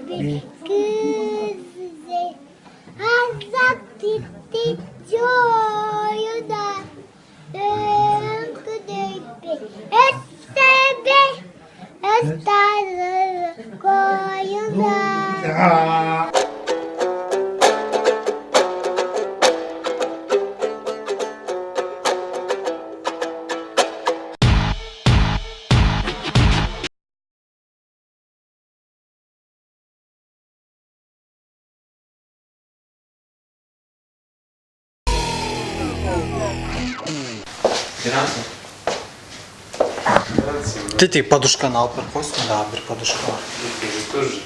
bir kızı Hazret etti çoğuna Dönküdüydü Estebe Estarı koyuna Ты тек подушканы алып бір қойсын, да бір подушка бар. Тоже.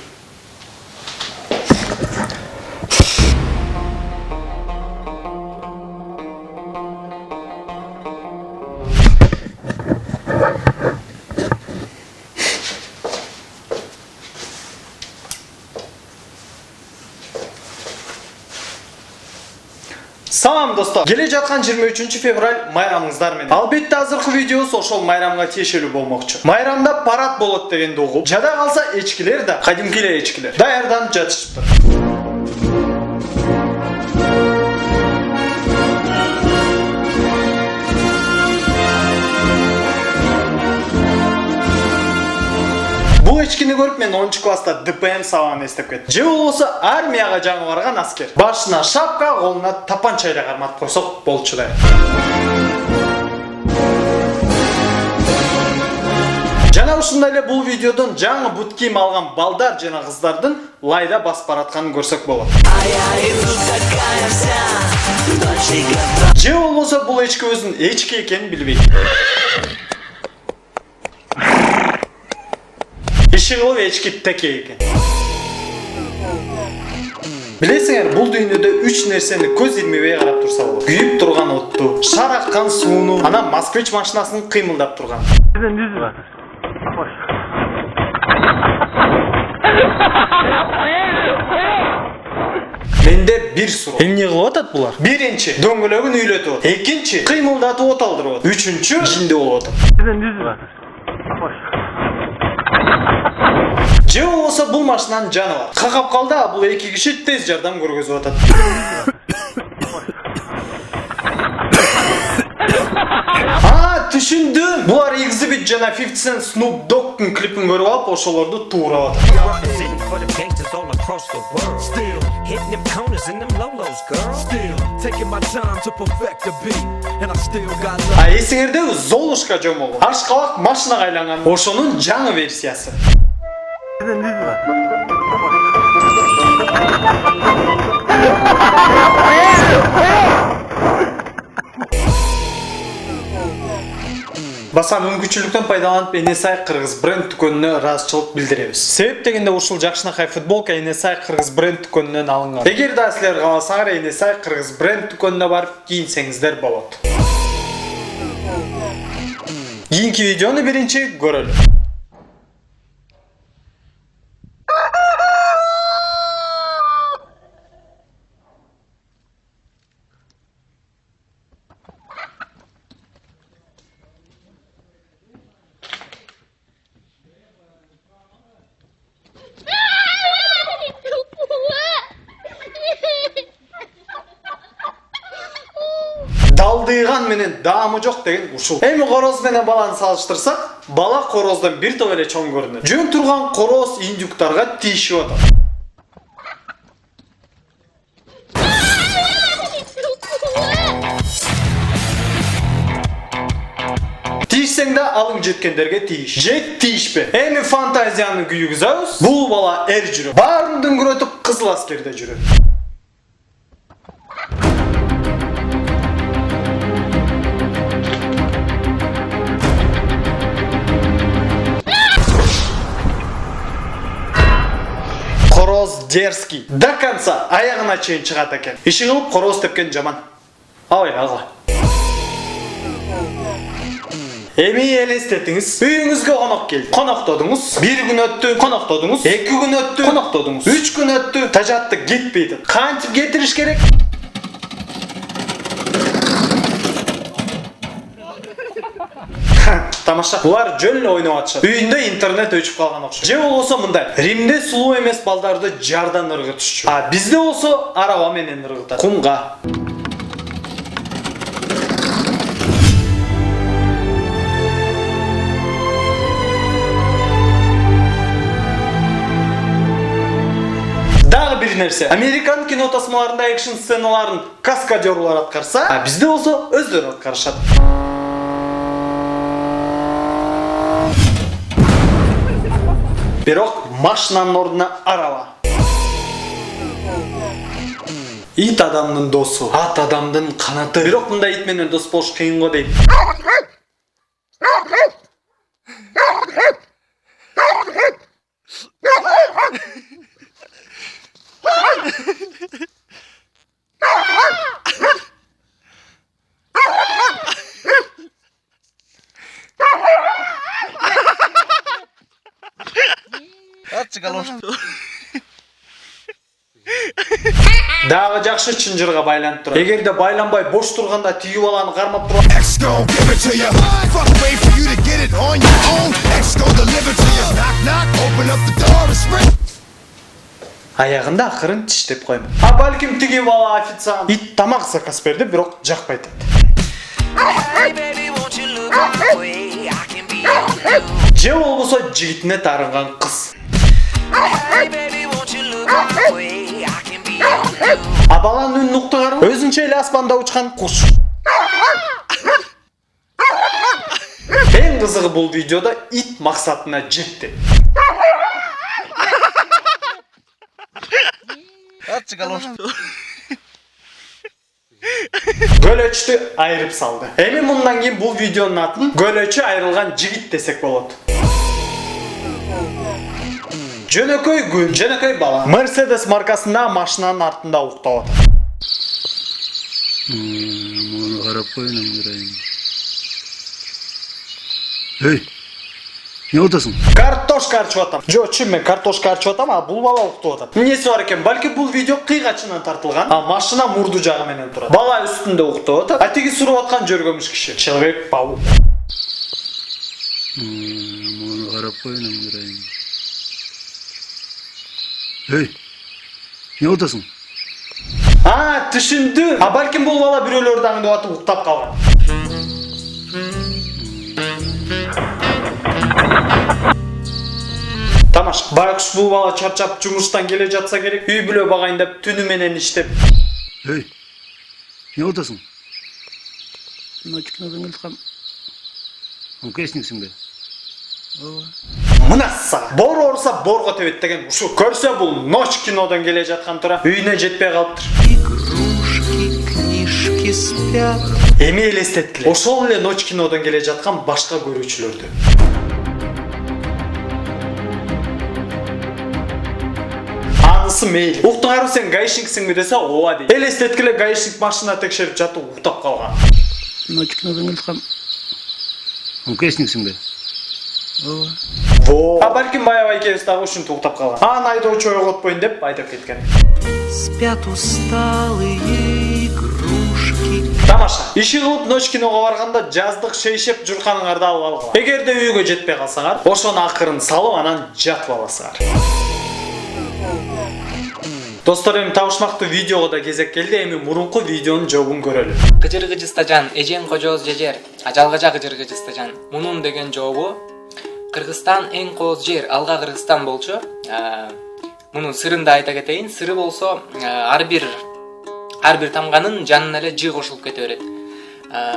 Салам достар. Келе жатқан 23 февраль майрамыңыздар менен. Албетте азыркы видеос ошол майрамга тиешелүү болмокчу. Майрамда парад болот дегенди угуп, жада калса эчкилер да, кадимки эле эчкилер даярданып жатышыптыр. Бул эчкини көрүп мен 10 класста ДПМ сабагын эстеп кеттим. Же болбосо армияга жаңы барган аскер. Башына шапка, колуна тапанча эле карматып койсок болчу да. Жана ушундай эле бул видеодон жаңы бут кийим алган балдар жана кыздардын лайда басып баратканын көрсөк болот. Же болбосо бул эчки өзүнүн эчки экенин билбейт. Иши кылып эчки теке экен. Билесиңер, бул дүйнөдө 3 нерсени көз илмебей карап турса болот. Күйүп турган отту, шараккан сууну, анан москвич машинасынын кыймылдап турган. Менде бир суроо. Эмне кылып атат булар? Биринчи, дөңгөлөгүн үйлөтүп атат. Экинчи, кыймылдатып от алдырып атат. Үчүнчү, жинде болуп атат. Же болбосо бул машинанын жаны бар. Какап калды, бул эки киши тез жардам көргөзүп атат. Түшүндүм. Булар Exhibit жана 50 Cent Snoop Dogg'ун клипин көрүп алып, ошолорду туурап атат. Эсиңердеби Золушка жомогу? Ашкабак машинага айланган. Ошонун жаңы версиясы. Баса мүмкүнчүлүктөн пайдаланып NSI Кыргыз бренд дүкөнүнө ыраазычылык билдиребиз. Себеп дегенде ушул жакшынакай футболка NSI Кыргыз бренд дүкөнүнөн алынган. Эгер да силер кааласаңар NSI Кыргыз бренд дүкөнүнө барып кийинсеңиздер болот. Кийинки видеону биринчи көрөлү. Далдыйган менен даамы жок деген ушул. Эми короз менен баланы салыштырсак, бала короздон бир топ эле чоң көрүнөт. Жөн турган короз индюктарга тийишип атат. Тийишсең да алың жеткендерге тийиш. Жет тийишпе. Эми фантазияны күйгүзөбүз. Бул бала эр жүрөт. Баарын дөңгөрөтүп кызыл аскерде жүрөт. Короз дерзкий. До конца аягына чейин чыгат экен. Иши кылып короз тепкен жаман. Абай алга. Эми элестетиңиз. Үйүңүзгө конок келди. Коноктодуңуз. 1 күн өттү, коноктодуңуз. 2 күн өттү, коноктодуңуз. 3 күн өттү, тажатты кетпейди. Кантип кетириш керек? Тамаша. Булар жөн эле ойноп атышат. Үйүндө интернет өчүп калган окшойт. Же болбосо мындай. Римде сулуу эмес балдарды жардан ыргытышчу. А бизде болсо араба менен ыргытат. Кумга. Дагы бир нерсе. Американ кино тасмаларында экшн сценаларын каскадерлар аткарса, а бизде болсо өздөрү аткарышат. Бирок машинанын ордуна араба. Ит адамдын досу, ат адамдын канаты. Бирок мындай ит менен дос болуш кыйын го дейт. Дагы жакшы чынжырга байланып турат. Эгерде байланбай бош турганда тиги баланы кармап турат. Аягында акырын тиштеп коймун. А балким тиги бала официант. Ит тамак заказ берди, бирок жакпай атат. Же болбосо жигитине тарынган кыз. А баланын үнүн уктугарым өзүнчө эле аспанда учкан куш. Эң кызыгы бул видеодо ит максатына жетти. Гөлөчтү айырып салды. Эми мындан кийин бул видеонун атын Гөлөчү айрылган жигит десек болот. Жөнөкөй күн, жөнөкөй бала. Mercedes маркасындагы машинанын артында уктап атат. Муну карап коюн көрөйүн. Эй, эмне атасың? Картошка арчып атам. Жок, чын мен картошка арчып атам, а бул бала уктап атат. Эмнеси бар экен? Балки бул видео кыйгачынан тартылган, а машина мурду жагы менен турат. Бала үстүндө уктап атат, а тиги суруп аткан жөргөмүш киши. Человек-паук. Муну карап коюн көрөйүн. Эй, эмне атасың? А, түшүндүм. А балким бул бала бирөөлөрдү аңдып атып уктап калган. Тамаш, байкуш бул бала чарчап жумуштан келе жатса керек, үй бүлө багайындап түнү менен иштеп. Эй, эмне атасың? Ночкадан келткам. Оңкесиңсиңби? Мына сага. Бор орса борго тебет деген ушул. Көрсө бул ночь кинодон келе жаткан тура үйүнө жетпей калыптыр. Игрушки, книжки спят. Эми элестеткиле. Ошол эле ночь кинодон келе жаткан башка көрүүчүлөрдү. Анысы мейли. Уктуңарып сен гаишниксиңби десе, ооба дейт. Элестеткиле гаишник машина текшерип жатып уктап калган. Ночкадан келткам. Оңкесиңсиңби? Во. А балким баягы экөөбүз дагы ушинтип уктап калган. Аны айдоочу ойготпойн деп айдап кеткен. Спят усталые игрушки. Тамаша. Иши кылып ночь киного барганда жаздык шейшеп журканыңарды алып алгыла. Эгерде үйгө жетпей калсаңар, ошону акырын салып анан жатып аласыңар. Достор, эми табышмактуу видеого да кезек келди. Эми мурунку видеонун жообун көрөлү. Кыжыр-кыжыстажан, эжең кожоз жежер, ажалгача кыжыр-кыжыстажан. Мунун деген жообу Кыргызстан эң кооз жер, алга Кыргызстан болчу. Мунун сырын да айта кетейин. Сыры болсо ар бир тамганын жанына эле жы кошулуп кете берет.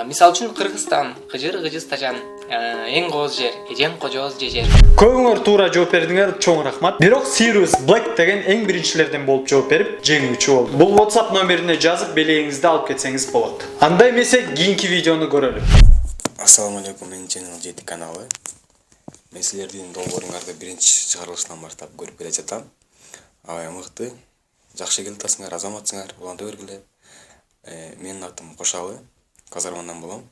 Мисал үчүн Кыргызстан, кыжыр-кыжыстажан, эң кооз жер, эжең кожоз жежер. Көбүңөр туура жооп бердиңер, чоң рахмат. Бирок Sirius Black деген эң биринчилерден болуп жооп берип, жеңүүчү болду. Бул WhatsApp номерине жазып, белегиңизди алып кетсеңиз болот. Андай эмесе, кийинки видеону көрөлү. Ассаламу алейкум, менин Channel 7 каналы. Мен силердин долбооруңарды биринчи чыгарылышынан баштап көрүп келе жатам. Аябай мыкты, жакшы келатасыңар, азаматсыңар, уланта бергиле. Менин атым Кошалы, Казармандан болом.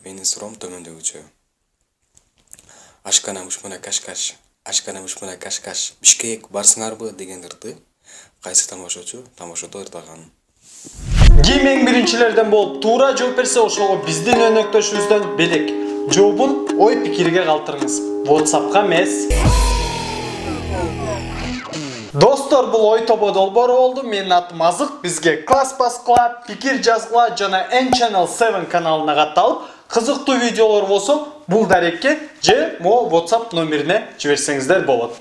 Менин суроом төмөндөгүчө. Ашкана мушмуна кашкаш, ашкана мушмуна кашкаш, Бишкек барсыңарбы дегендерди кайсы тамашачу тамашада ырдаган. Ким эң биринчилерден болуп туура жооп берсе, ошого биздин өнөктөшүбүздөн Белек жообун ой пикирге калтырыңыз. WhatsApp'ка эмес. Достор, бул ой тобо долбоору болду. Менин атым Азык. Бизге класс баскыла, пикир жазгыла жана N-Channel 7 каналына катталып, кызыктуу видеолор болсо, бул дарекке же WhatsApp номерине жиберсеңиздер болот.